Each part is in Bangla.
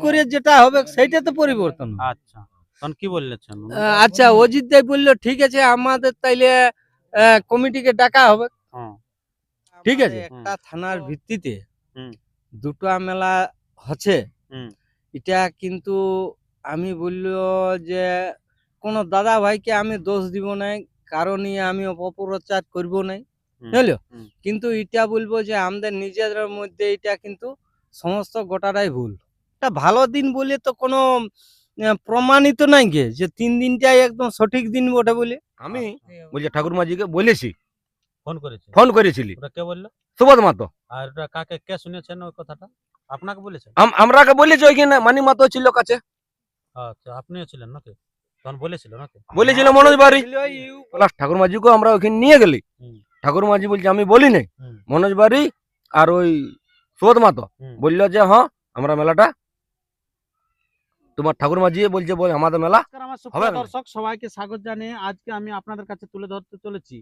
করে যেটা হবে সেইটা তো পরিবর্তন। আচ্ছা, তখন কি বললেন? আচ্ছা, অজিত দাই বললো ঠিক আছে আমাদের তাইলে কমিটিকে ডাকা হবে। হ্যাঁ, ঠিক আছে, একটা থানার ভিত্তিতে হুম, দুটো মেলা হচ্ছে, হুম, এটা কিন্তু আমি বললো যে কোনো দাদা ভাইকে আমি দোষ দিব নাই, কারণ আমি অপপ্রচার করব নাই, হুম, বুঝলো। হুম, কিন্তু এটা বলবো যে আমাদের নিজেদের মধ্যে এটা কিন্তু সমস্ত গোটাটাই ভুল। এটা ভালো দিন বলে তো কোনো প্রমাণিত নাই গে যে 3 দিনটাই একদম সঠিক দিন বটে বলে। আমি বলছি ঠাকুরমাজিকে বলেছি, ফোন করেছে। ফোন করেছিলি ওটা কে বললো? সুবোধ মাতো। আর ওটা কাকে কে শুনেছেন ওই কথাটা? আপনাকে বলেছেন? আমরাকে বলেছি ওইখানে মানি মাতো ছিল কাছে, আচ্ছা, আপনিও ছিলেন নাকি? তখন বলেছিল নাকি? বলেছিল মনোজ বাড়ি। প্লাস ঠাকুরমাজিকে আমরা ওইখানে নিয়ে গেলি। হুম, ঠাকুরমাজি বলছে আমি বলি নাই, হুম, মনোজ বাড়ি আর ওই সুবোধ মাতো হুম। বললো যে হ্যাঁ আমরা মেলাটা তোমার ঠাকুরমাজি বলছে আমাদের মেলা নমস্কার আমার হবে সুপ্রিয় না। দর্শক, সবাইকে স্বাগত জানিয়ে আজকে আমি আপনাদের কাছে তুলে ধরতে চলেছি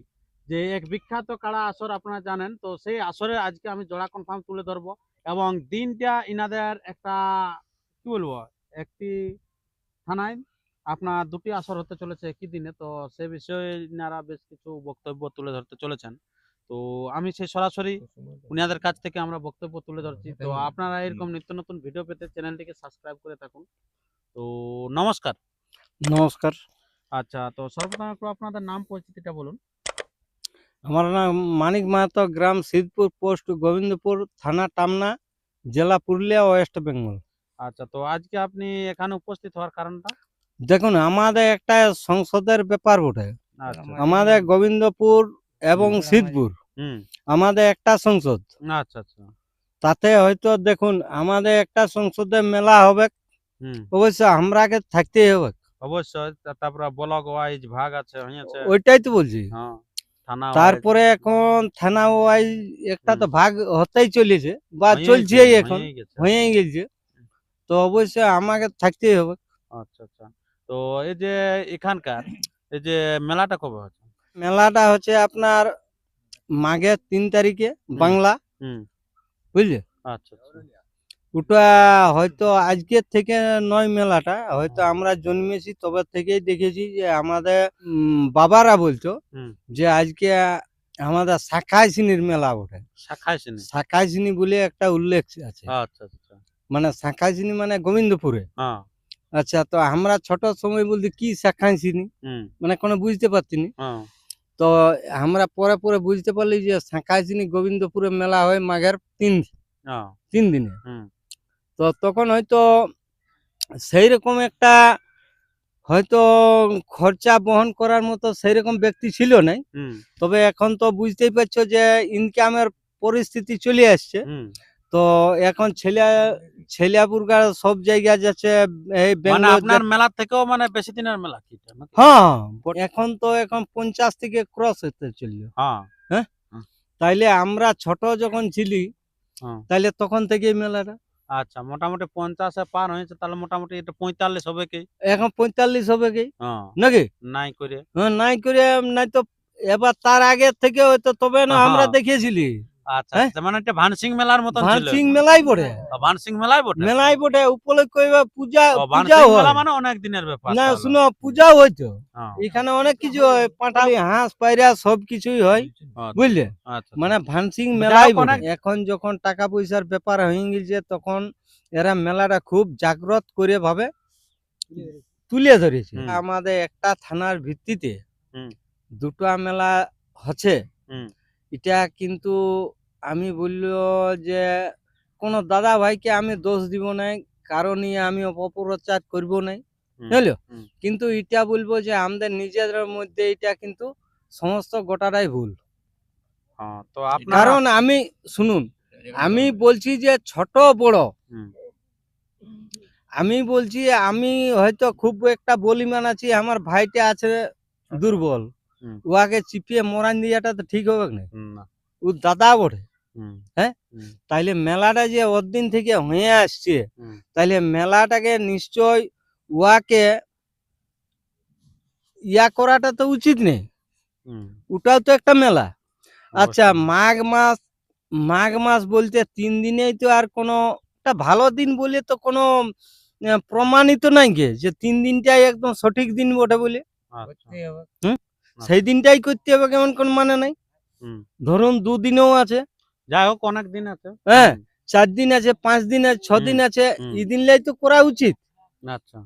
যে এক বিখ্যাত কাড়া আসর আপনারা জানেন, তো সেই আসরে আজকে আমি জোড়া কনফার্ম তুলে ধরবো এবং দিনটা ইনাদের একটা কি বলবো একটি থানায় আপনার দুটি আসর হতে চলেছে একই দিনে, তো সে বিষয়ে ইনারা বেশ কিছু বক্তব্য তুলে ধরতে চলেছেন। তো আমি সেই সরাসরি উনাদের কাছ থেকে আমরা বক্তব্য তুলে ধরছি। তো আপনারা এরকম নিত্য নতুন ভিডিও পেতে চ্যানেলটিকে সাবস্ক্রাইব করে থাকুন। তো নমস্কার। নমস্কার, আচ্ছা, তো সর্বপ্রথম একটু আপনাদের নাম পরিচিতিটা বলুন। আমার নাম মানিক মাহাতো, গ্রাম সিদ্ধপুর, পোস্ট গোবিন্দপুর, থানা টামনা, জেলা পুরুলিয়া, ওয়েস্ট বেঙ্গল। আচ্ছা, তো আজকে আপনি এখানে উপস্থিত হওয়ার কারণটা? দেখুন, আমাদের একটা সংসদের ব্যাপার বটে। আচ্ছা, আমাদের গোবিন্দপুর এবং সিদ্ধপুর হুম, আমাদের একটা সংসদ। আচ্ছা, আচ্ছা, তাতে হয়তো দেখুন আমাদের একটা সংসদে মেলা হবে, হুম, অবশ্য আমরাকে থাকতেই হবে। অবশ্যই। তারপরে ব্লক ওয়াইজ ভাগ আছে, হয়েছে। ওইটাই তো বলছি। হ্যাঁ, থানা ওয়াইজ তারপরে এখন থানা ওয়াইজ একটা তো ভাগ হতেই চলেছে বা চলছেই, এখন হয়েই গেছে। হয়েই গেছে। তো অবশ্যই আমাকে থাকতেই হবে। আচ্ছা, আচ্ছা। তো এই যে এখানকার এই যে মেলাটা কবে হচ্ছে? মেলাটা হচ্ছে আপনার মাঘের 3 তারিখে, বাংলা, হুম, বুঝলে। আচ্ছা, আচ্ছা, ওটা হয়তো আজকের থেকে নয়, মেলাটা হয়তো আমরা জন্মেছি তবে থেকেই দেখেছি যে আমাদের বাবারা বলতো হুম, যে আজকে আমাদের শাখাইছিনির মেলা বটে। শাখায় চিনি। শাখাইছিনি বলে একটা উল্লেখ আছে। আচ্ছা, আচ্ছা, মানে শাখাইছিনি মানে গোবিন্দপুরে। হ্যাঁ, আচ্ছা, তো আমরা ছোট সময় বলতে কি শাখাইছিনি, হুম, মানে কোনো বুঝতে পারছিনি। হ্যাঁ, তো আমরা পরে পরে বুঝতে পারলি যে শাখাইছিনি গোবিন্দপুরে মেলা হয় মাঘের 3 দিনে। হুম, তো তখন হয়তো সেই রকম একটা হয়তো খরচা বহন করার মতো সেই রকম ব্যক্তি ছিল নাই। হুম, তবে এখন তো বুঝতেই পারছো যে ইনকামের পরিস্থিতি চলে আসছে। হুম। তো এখন ছেলেপুরগার সব জায়গায় যাচ্ছে, এই মানে বেঙ্গলোর। আপনার মেলার থেকেও মানে বেশি দিনের মেলা কি এটা নাকি? হ্যাঁ, এখন 50 থেকে ক্রস হতে চললো। হ্যাঁ, হ্যাঁ, হুম, তাইলে আমরা ছোট যখন ছিলি হ্যাঁ। তাইলে তখন থেকেই মেলাটা। আচ্ছা, মোটামুটি 50 পার হয়েছে, তাহলে মোটামুটি এটা 45 হবে কি? এখন 45 হবে কি হ্যাঁ, নাকি? নাই করে। হ্যাঁ, নাই করে নাই তো এবার তার আগে থেকে হয়তো, তবে না আমরা হ্যাঁ, দেখিয়েছিলি। আচ্ছা, হ্যাঁ, আচ্ছা, মানে এটা ভানসিং মেলার মতন ছিল। ভানসিং মেলাই বটে। ভানসিং মেলাই বটে। মেলাই বটে, উপলক্ষ এবার ও, পূজাও ভানসিং হয়। মেলা মানে অনেক দিনের ব্যাপার না তাহলে। শুনো, পূজাও হইতো হ্যাঁ, এখানে, অনেক কিছু হয়, পাঁঠালি, হাঁস, পায়রা সব কিছুই হয়, আচ্ছা, বুঝলে। আচ্ছা, মানে ভানসিং যাই মেলাই হোক, বটে। অনেক। এখন যখন টাকা পয়সার ব্যাপার হয়ে গেছে তখন এরা মেলাটা খুব জাগ্রত করে ভাবে তুলে ধরেছে। হুম, আমাদের একটা থানার ভিত্তিতে হুম, দুটো মেলা হচ্ছে, হুম, এটা কিন্তু আমি বললো যে কোনো দাদা ভাইকে আমি দোষ দিব নাই, কারণ আমি অপপ্রচার করব নাই, হুম, বুঝলো। হুম। কিন্তু এটা বলবো যে আমাদের নিজেদের মধ্যে এটা কিন্তু সমস্ত গোটাটাই ভুল। হ্যাঁ, তো আপনারা। কারণ আমি শুনুন, আমি বলছি যে ছোট বড়, হুম, আমি বলছি আমি হয়তো খুব একটা বলিমান আছি, আমার ভাইটা আছে দুর্বল, হুম, উহাকে চিপিয়ে মরান দিয়াটা তো ঠিক হবে না। না, ও দাদা বটে। হুম, হ্যাঁ, হুম, তাইলে মেলাটা যে ওদিন থেকে হয়ে আসছে, হুম, তাইলে মেলাটাকে নিশ্চয় উহাকে করাটা তো উচিত নেই। হুম, ওটাও তো একটা মেলা। আচ্ছা, অবশ্যই। মাঘ মাস বলতে 3 দিনেই তো আর কোনোটা একটা ভালো দিন বলে তো কোনো প্রমাণিত নাই গে যে 3 দিনটাই একদম সঠিক দিন বটে বলে। আচ্ছা সেই দিনটাই করতে হবে কেমন কোন মানে নাই। হুম। ধরুন 2 দিনও আছে, যাই হোক অনেক দিন আছে। হ্যাঁ 4 দিন আছে, 5 দিন আছে, 6 দিন আছে, হুম। এই দিনলাই তো করা উচিত। আচ্ছা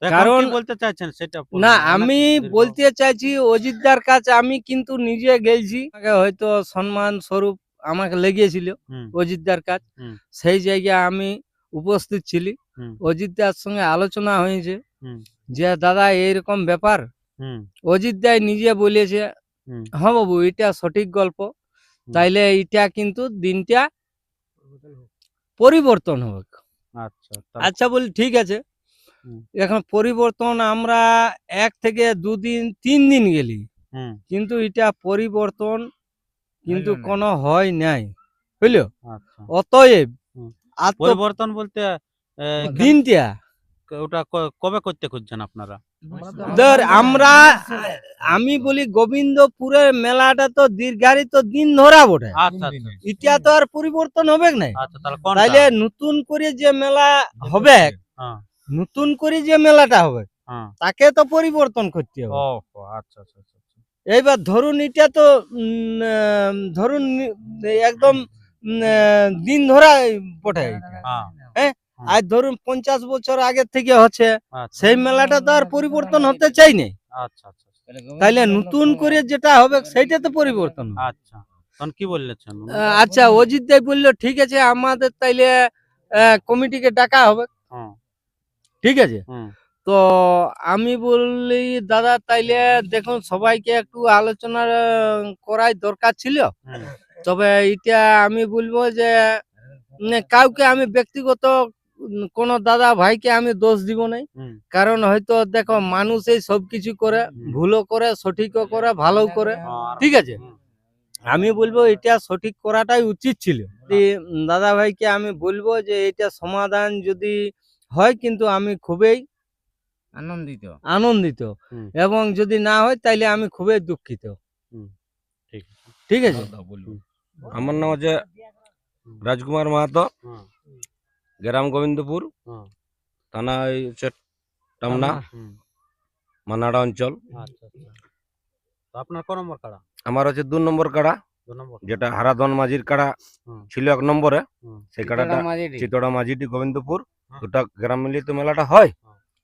তো এখন কারণ কি বলতে চাইছেন সেটা বলুন। না অনেক আমি দীর্ঘ- বলতে চাইছি অজিতদার কাছে আমি কিন্তু নিজে গেছি, আমাকে হয়তো সম্মান স্বরূপ আমাকে লেগেছিল হুম, অজিতদার কাজ, হুম, সেই জায়গায় আমি উপস্থিত ছিলি। হুম, অজিতদার সঙ্গে আলোচনা হয়েছে হুম, যে দাদা এইরকম ব্যাপার। হুম, অজিতদাই নিজে বলেছে হুম, হ্যাঁ বাবু এটা সঠিক গল্প, হুম। তাইলে এটা কিন্তু দিনটা পরিবর্তন হবে। আচ্ছা তাহলে- আচ্ছা বলি ঠিক আছে। হুম, এখন পরিবর্তন আমরা 1 থেকে 2 দিন 3 দিন গেলি, হুম, কিন্তু এটা পরিবর্তন কিন্তু হইলো না। কোনো হয় নাই, বুঝলো? আচ্ছা অতএব হুম। আত্ম পরিবর্তন বলতে দিনটা ওটা কবে করতে খুঁজছেন আপনারা? ধর আমরা আমি বলি গোবিন্দপুরের মেলাটা তো দীর্ঘায়িত দিন ধরা বটে, আচ্ছা আচ্ছা এটা তো আর পরিবর্তন হবে না। আচ্ছা তাহলে কোনটা? তাইলে নতুন করে যে মেলা হবে, হ্যাঁ নতুন করে যে মেলাটা হবে হ্যাঁ তাকে তো পরিবর্তন করতে হবে। ও আচ্ছা আচ্ছা আচ্ছা আচ্ছা। এইবার ধরুন এটা তো ধরুন একদম দিন ধরা বটে এটা। হ্যাঁ হ্যাঁ হুম। আজ ধরুন 50 বছর আগে থেকে হচ্ছে, আচ্ছা সেই মেলাটা তো আর পরিবর্তন হতে চাই না। আচ্ছা আচ্ছা তাইলে নতুন করে যেটা হবে সেইটা তো পরিবর্তন হবে। আচ্ছা তখন কি বললেন উনি? আচ্ছা অজিত দাই বললো ঠিক আছে আমাদের তাইলে কমিটিকে ডাকা হবে, হুম ঠিক আছে। হুম তো আমি বললি দাদা তাইলে দেখুন সবাইকে একটু আলোচনা করাই দরকার ছিল, হুম তবে এটা আমি বলবো যে কাউকে আমি ব্যক্তিগত কোনো দাদা ভাইকে আমি দোষ দিব নাই। হুম কারণ হয়তো দেখো মানুষই সবকিছু করে, ভুলও করে সঠিকও করে ভালো করে, আর- ঠিক আছে। হুম, আমি বলবো এটা সঠিক করাটাই উচিত ছিল। দাদা ভাইকে আমি বলবো যে এটা সমাধান যদি হয় কিন্তু আমি খুবই আনন্দিত। আনন্দিত, হুম, এবং যদি না হয় তাইলে আমি খুবই দুঃখিত, হুম, ঠিক আছে। ঠিক আছে। আমার নাম হচ্ছে রাজকুমার মাহাতো, হুম, গ্রাম গোবিন্দপুর, হুম, থানা হচ্ছে টামনা, হুম, মানাড়া অঞ্চল। আচ্ছা আচ্ছা তো আপনার ক নম্বর কাড়া? আমার হচ্ছে 2 নম্বর কাড়া, 2 নম্বর যেটা হারাধন মাঝির কাড়া হুম, ছিল 1 নম্বরে। হুম, সেই কাড়াটা চিতড়া মাঝিটি গোবিন্দপুর, দুটা গ্রাম মিলিয়ে তো মেলাটা হয়।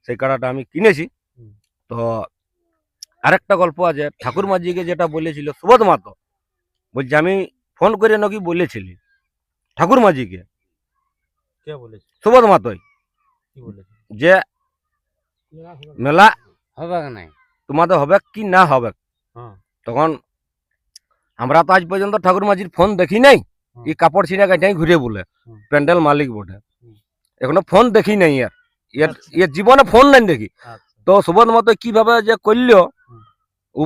সেই কাড়াটা আমি কিনেছি। হুম। তো আরেকটা গল্প আছে, ঠাকুর মাঝিকে যেটা বলেছিল সুবোধ মাতো, বলছে আমি ফোন করে নাকি বলেছিলি ঠাকুর মাঝিকে, কে বলেছে? সুবোধ মাতোই, কি বলেছে? যে মেলা হবে নাই তোমাদের হবে কি না হবে। হ্যাঁ তখন আমরা তো আজ পর্যন্ত ঠাকুর মাঝির ফোন দেখি নাই, হুম। এই কাপড় ছিঁড়া গাইটাই ঘুরে বলে হুম। প্যান্ডেল মালিক বটে, হুম। এখনো ফোন দেখি নাই এর আচ্ছা। এর জীবনে ফোন নাই দেখি। আচ্ছা তো সুবোধ মাতো কিভাবে যে করলো, হুম। ও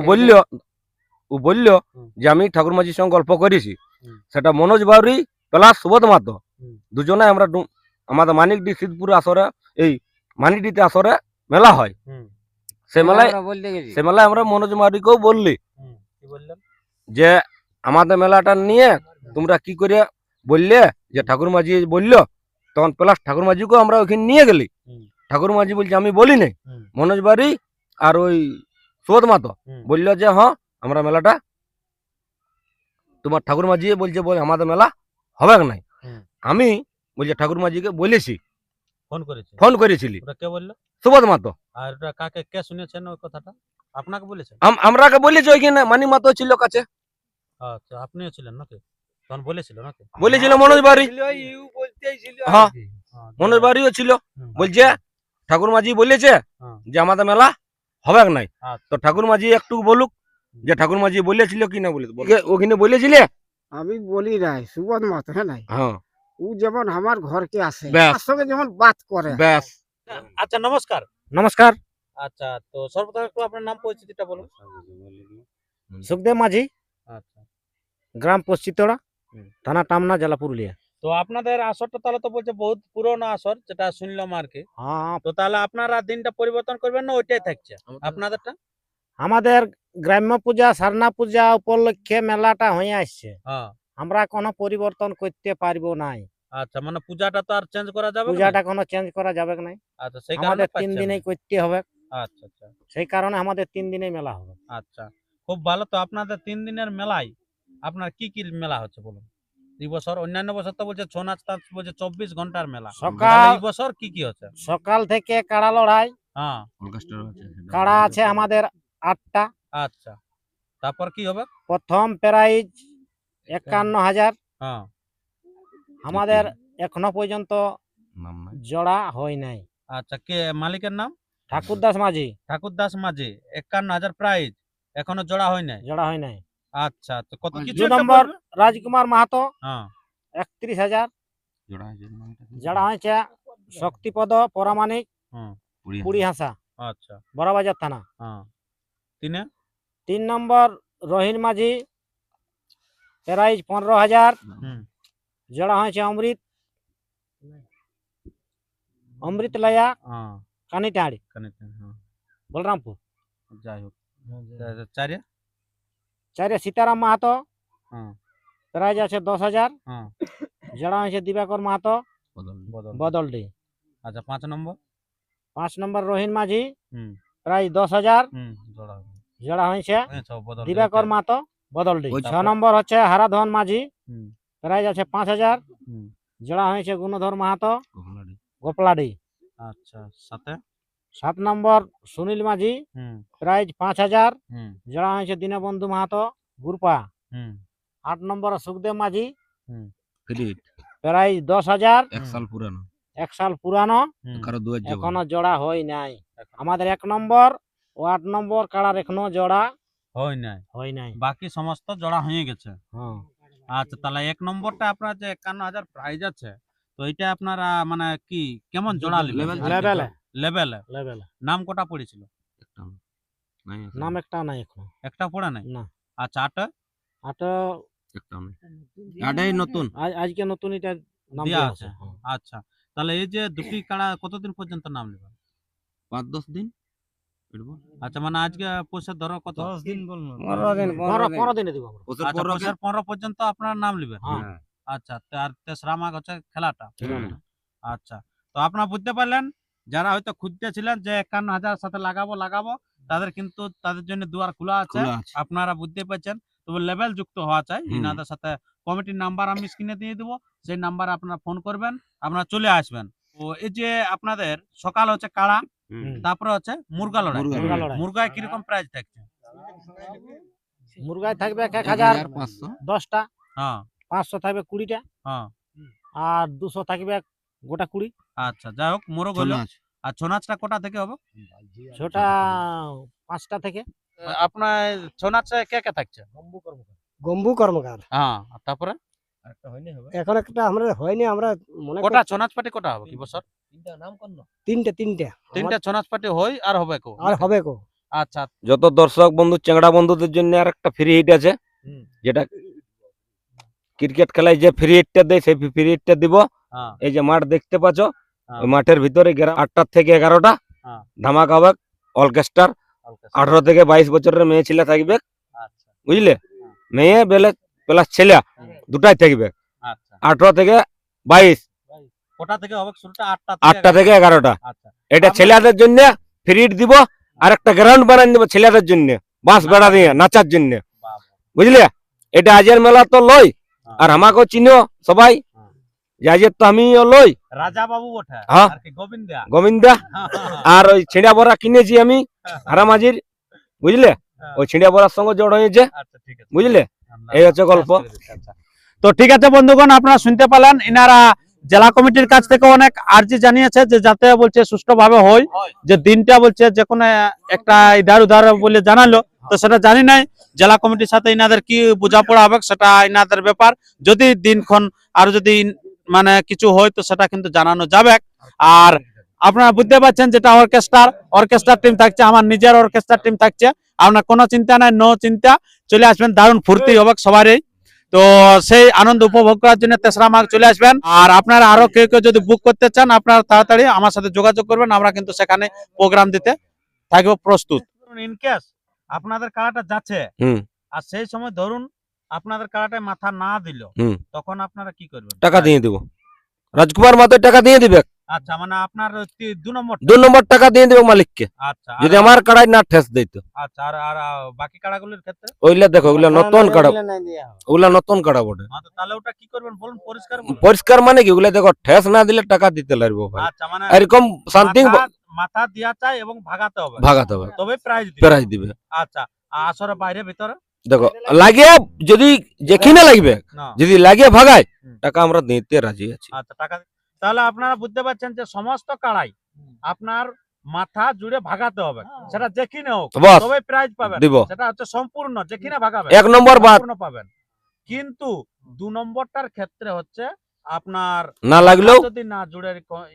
বললো হুম। যে আমি ঠাকুর মাঝির সঙ্গে গল্প করেছি। হুম। সেটা মনোজ বাউরি প্লাস সুবোধ মাতো, হুম। দুজনে আমরা আমাদের মানিকডি সিদ্ধপুর আসরে, এই মানিকডিতে আসরে মেলা হয়। হুম, সে মেলায় আমরা মনোজ বাউরিকেও বললি হুম, কি বললেন? যে আমাদের মেলাটা নিয়ে তোমরা কি করে বললে যে ঠাকুর মাঝি বললো, তখন প্লাস ঠাকুর মাঝিকেও আমরা ওখানে নিয়ে গেলি। হুম। ঠাকুর মাঝি বলছে আমি বলি নাই, হুম। মনোজ বাড়ি আর ওই সুবোধ মাতো হুম। বললো যে হ্যাঁ আমরা মেলাটা, তোমার ঠাকুর মাঝি বলছে আমাদের মেলা হবে নাই। হুম। আমি বলছে ঠাকুর মাঝিকে বলেছি, ফোন করেছে? ফোন করেছিলি ওটা কে বললো? সুবোধ মাতো। আর ওটা কাকে কে শুনেছেন ওই কথাটা? আপনাকে বলেছেন? আমরাকে বলেছি ওইখানে মানি মাতো ছিল কাছে, আচ্ছা আপনিও ছিলেন নাকি? তখন বলেছিল নাকি? বলেছিল মনোজ বাড়ি, হ্যাঁ মনোজ বাড়িও ছিল। হুম। বলছে ঠাকুর মাঝি বলেছে হ্যাঁ। যে আমাদের মেলা হবে নাই। আচ্ছা। তো ঠাকুর মাঝি একটু বলুক যে ঠাকুর মাঝি বলেছিল কি না বলে, ওখানে বলেছিলে? আমি বলি নাই সুবোধ মাত হ্যাঁ নাই, হ্যাঁ ও যেমন আমার ঘরকে আসে ব্যাস। তার সঙ্গে যেমন বাত করে। ব্যাস। আচ্ছা নমস্কার। নমস্কার, আচ্ছা তো সর্বপ্রথম একটু আপনার নাম পরিচিতিটা বলুন। সুখদেব মাঝি, আচ্ছা গ্রাম পশ্চিতড়া, হুম। থানা টামনা, জেলা পুরুলিয়া। তো আপনাদের আসরটা তাহলে তো বলছে বহুত পুরনো আসর, যেটা শুনলাম আর কি। হ্যাঁ তো তাহলে আপনারা দিনটা পরিবর্তন করবেন না ওইটাই থাকছে আপনাদেরটা? আমাদের গ্রাম্য পূজা সারনা পূজা উপলক্ষে মেলাটা হয়ে আসছে, হ্যাঁ আমরা কোনো পরিবর্তন করতে পারবো নাই। আচ্ছা, মানে পূজাটা তো আর চেঞ্জ করা যাবে না? পূজাটা কোনো চেঞ্জ করা যাবে না। আচ্ছা, সেই কারণে আমাদের 3 পাচ্ছেন দিনেই না। করতে হবে, আচ্ছা আচ্ছা সেই কারণে আমাদের 3 দিনেই মেলা হবে। আচ্ছা, খুব ভালো। তো আপনাদের 3 দিনের মেলায় আপনার কি কি মেলা হচ্ছে বলুন? এই বছর অন্যান্য বছর তো বলছে ছৌ নাচ টাচ বলছে 24 ঘন্টার মেলা, তাহলে এই বছর কি কি হচ্ছে? সকাল থেকে কাড়া লড়াই, হ্যাঁ, কাড়া আছে আমাদের 8টা। আচ্ছা, তারপর কি হবে? প্রথম প্রাইজ 51,000। হ্যাঁ, আমাদের এখনো পর্যন্ত জোড়া হয় নাই। আচ্ছা, কে মালিকের নাম? ঠাকুরদাস মাঝি, ঠাকুর দাস মাঝি। 51,000 প্রাইজ, এখনো জোড়া হয় নাই। জোড়া হয় নাই। আচ্ছা, তো কত কিছু 2 একটা নম্বর বলবে? রাজকুমার মাহাতো, হ্যাঁ, 31,000। জোড়া হয়েছে শক্তিপদ পরামানিক, হুম, পুরী হাসা, আচ্ছা, বড়বাজার থানা। হ্যাঁ। তিনে 3 নম্বর রহিন মাঝি, প্রাইজ 15,000। হুম, জোড়া হয়েছে অমৃত লয়া হ্যাঁ, কানিটাড়ি, কানেক্ট, হ্যাঁ, বলরামপুর। যাই হোক। চারে, চারে সীতারাম মাহাতো, হ্যাঁ, প্রাইজ আছে 10,000। হ্যাঁ, জোড়া হয়েছে দিবাকর মাহাতো, বদল। বদলডি। আচ্ছা, 5 নম্বর। 5 নম্বর রহিন মাঝি, হুম, প্রাইজ 10,000। হুম, জোড়া হবে। জোড়া হয়েছে বদল। দিবাকর মাহাতো, বদলডি। ওই 6 নম্বর হচ্ছে হারাধন মাঝি, হুম, প্রাইজ আছে 5,000। হুম, জোড়া হয়েছে গুণধর মাহাতো, গোপলাডি। আচ্ছা, সাথে, 7 নম্বর সুনীল মাঝি, হুম, প্রাইজ 5,000। হুম, জোড়া হয়েছে দীনবন্ধু মাহাতো, গুরপা। হুম, 8 নম্বর সুখদেব মাঝি, হুম, প্রাইজ 10,000। এক সাল পুরানো। 1 সাল পুরানো, এখনো জোড়া হয় নাই। আমাদের 1 নম্বর ও 8 নম্বর কাড়ার এখনো জোড়া হয় নাই, হয় নাই। বাকি সমস্ত জোড়া হয়ে গেছে। হ্যাঁ, আচ্ছা, তাহলে 1 নম্বরটা আপনার যে 51,000 প্রাইজ আছে, তো এটা আপনারা মানে কি কেমন জোড়া নেবেন? লেভেলে লেভেলে। লেভেলে নাম কটা পড়েছিল? নাম একটা নাই এখনো। একটা পড়ে নাই। না। আচ্ছা, আটা আটা নতুন আজকে নতুন এটা নাম দেয়া দেয়া আছে। আছে। হ্যাঁ। আচ্ছা, তাহলে এই যে দুটি কাড়া কতদিন পর্যন্ত নাম নেবেন? 5-10 দিন। আচ্ছা, মানে আজকে পয়সা ধরো কত? 10 দিন বলুন। 15 দিনে দিব আমরা। আচ্ছা, পয়সার 15 পর্যন্ত আপনারা নাম নেবেন। হ্যাঁ। আচ্ছা, আর তেসরা মাঘ হচ্ছে খেলাটা। হুম। আচ্ছা, তো আপনারা বুঝতে পারলেন, যারা হয়তো খুঁজতেছিলেন যে 51,000 সাথে লাগাবো, তাদের কিন্তু তাদের জন্য দুয়ার খোলা আছে। আপনারা বুঝতে পারছেন, তবে লেভেল যুক্ত হওয়া চাই। ইনাদের সাথে কমিটির নাম্বার আমি স্ক্রিনে দিয়ে দেবো, সেই নাম্বারে আপনারা ফোন করবেন, আপনারা চলে আসবেন। তো এই যে আপনাদের সকাল হচ্ছে কাড়া, তারপরে হচ্ছে মুরগা লড়াই। মুরগা লড়াই। মুরগায় কিরকম প্রাইস থাকছে? মুরগায় থাকবে 1,500 10টা, হ্যাঁ, 500 থাকবে 20টা, হ্যাঁ, আর 200 থাকবে গোটা 20। আচ্ছা, যাই হোক, মোরগ হলো। আর ছৌ নাচটা কোটা থেকে হবে? ছোটা 5টা থেকে। আপনার ছৌ নাচে কে কে থাকছে? গম্বু কর্মকার। হ্যাঁ, আর তারপরে এখন একটা আমরা হয়নি, আমরা মনে কোটা ছৌ নাচ পার্টি কোটা হবে কি বছর? তিনটে তিনটা ছৌ নাচ পার্টি হয় আর হবে কো? আর হবে কো। আচ্ছা, যত দর্শক বন্ধু চেংড়া বন্ধুদের জন্য আর একটা ফ্রি হিট আছে, যেটা ক্রিকেট খেলায় যে ফ্রি হিটটা দেয় সেই ফ্রি হিটটা দিব। হ্যাঁ, এই যে মাঠ দেখতে পাচ্ছ, হ্যাঁ। ওই মাঠের ভিতরে 8টা থেকে 11টা হ্যাঁ। ধামাকা হবে। অর্কেস্ট্রার 18 থেকে 22 বছরের মেয়ে ছেলে থাকবে, আচ্ছা, বুঝলে? মেয়ে বেলে প্লাস ছেলে দুটাই থাকবে। আচ্ছা, 18 থেকে 22, কোটা থেকে হবে শুরুটা 8টা থেকে 11টা। আচ্ছা, এটা ছেলেদের জন্য ফ্রি হিট দিব, আর একটা গ্রাউন্ড বানাই দিব ছেলেদের জন্য, বাঁশ বেড়া দিয়ে নাচার জন্য, বাহ, বুঝলে? এটা আজের মেলা তো লই, হ্যাঁ। আর আমাকেও চিনো সবাই, হ্যাঁ। যে আজের তো আমিও লই। রাজা বাবু ওঠে হ্যাঁ। আর কি গোবিন্দা। গোবিন্দা আর ওই ছিঁড়া বড়া কিনেছি আমি হারামাজির, বুঝলে? ওই ছিঁড়া বড়ার সঙ্গে জড় হয়েছে, আচ্ছা, ঠিক আছে, বুঝলে? এই হচ্ছে গল্প। আচ্ছা। তো ঠিক আছে বন্ধুগণ, আপনারা শুনতে পেলেন, ইনারা জেলা কমিটির কাছ থেকে অনেক আর্জি জানিয়েছে যে যাতে বলছে সুষ্ঠুভাবে হয়, যে দিনটা বলছে যে কোনো একটা ইধার উধার বলে জানালো, তো সেটা জানি নাই। জেলা কমিটির সাথে ইনাদের কি বোঝাপড়া হবে সেটা ইনাদের ব্যাপার। যদি দিনক্ষণ আর যদি মানে কিছু হয় তো সেটা কিন্তু জানানো যাবে। আর আপনারা বুঝতে পারছেন যেটা অর্কেস্ট্রার টিম থাকছে, আমার নিজের অর্কেস্ট্রার টিম থাকছে। আপনার কোনো চিন্তা নাই, নো চিন্তা, চলে আসবেন, দারুণ ফুর্তি হবে সবারই। তো সেই আনন্দ উপভোগ করার জন্য 3রা মাঘ চলে আসবেন। আর আপনারা আরো কেউ কেউ যদি বুক করতে চান, আপনারা তাড়াতাড়ি আমার সাথে যোগাযোগ করবেন, আমরা কিন্তু সেখানে প্রোগ্রাম দিতে থাকবো প্রস্তুত। ইন কেস আপনাদের কাড়াটা যাচ্ছে, হুম। আর সেই সময় ধরুন আপনাদের কাড়াটায় মাথা না দিল, হুম। তখন আপনারা কি করবেন? টাকা দিয়ে দেবো। রাজকুমার মাতো টাকা দিয়ে দিবে, আচ্ছা মানে আপনার 2 নম্বর। 2 নম্বর টাকা দিয়ে দিবে মালিককে, আচ্ছা যদি আমার কাড়াই না ঠেস দিত। আচ্ছা আর আর বাকি কাড়াগুলোর ক্ষেত্রে? ওইলা দেখো, ওইলা নতুন কাড়া, ওগুলা নতুন কাড়া বটে। তো তাহলে ওটা কি করবেন বলুন, পরিষ্কার বলুন। পরিষ্কার মানে কি, ওগুলা দেখো ঠেস না দিলে টাকা দিতে লাগবে ভাই। আচ্ছা মানে এরকম শান্তি মাথা দিয়া চাই এবং ভাগাতে হবে, ভাগাতে হবে, তবে প্রাইজ দিবে। প্রাইজ দিবে। আচ্ছা আসরে বাইরে ভিতরে দেখো লাগিয়ে যদি যেখানে লাগবে, না। যদি লাগিয়ে ভাগায় টাকা আমরা দিতে রাজি আছি। আচ্ছা টাকা তাহলে আপনারা বুঝতে পারছেন যে সমস্ত কাড়াই আপনার মাথা জুড়ে ভাগাতে হবে, সেটা যেখানে হোক বাস তবে প্রাইজ পাবেন। দিব। সেটা হচ্ছে সম্পূর্ণ যেখানে ভাগাবেন 1 নম্বর বাদ সম্পূর্ণ পাবেন। কিন্তু 2 নম্বরটার ক্ষেত্রে হচ্ছে আপনার না লাগলেও যদি না জুড়ে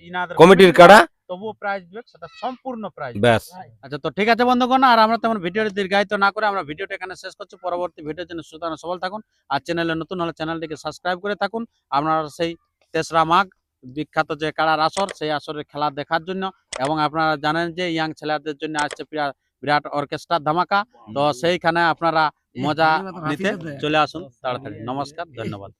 ইনাদের কমিটির কাড়া তবুও প্রাইজ দিবে, সেটা সম্পূর্ণ প্রাইজ। ব্যাস। আচ্ছা তো ঠিক আছে বন্ধুগণ, আর আমরা তেমন ভিডিওটি দীর্ঘায়িত না করে আমরা ভিডিওটা এখানে শেষ করছি। পরবর্তী ভিডিওর জন্য সুস্থ ও সবল থাকুন, আর চ্যানেলে নতুন হলে চ্যানেলটিকে সাবস্ক্রাইব করে থাকুন। আপনারা সেই 3রা মাঘ বিখ্যাত যে কাড়ার আসর, সেই আসরের খেলা দেখার জন্য, এবং আপনারা জানেন যে ইয়াং ছেলেদের জন্য আসছে বিরাট অর্কেস্ট্রা ধামাকা। তো সেইখানে আপনারা মজা নিতে চলে আসুন তাড়াতাড়ি। নমস্কার, ধন্যবাদ।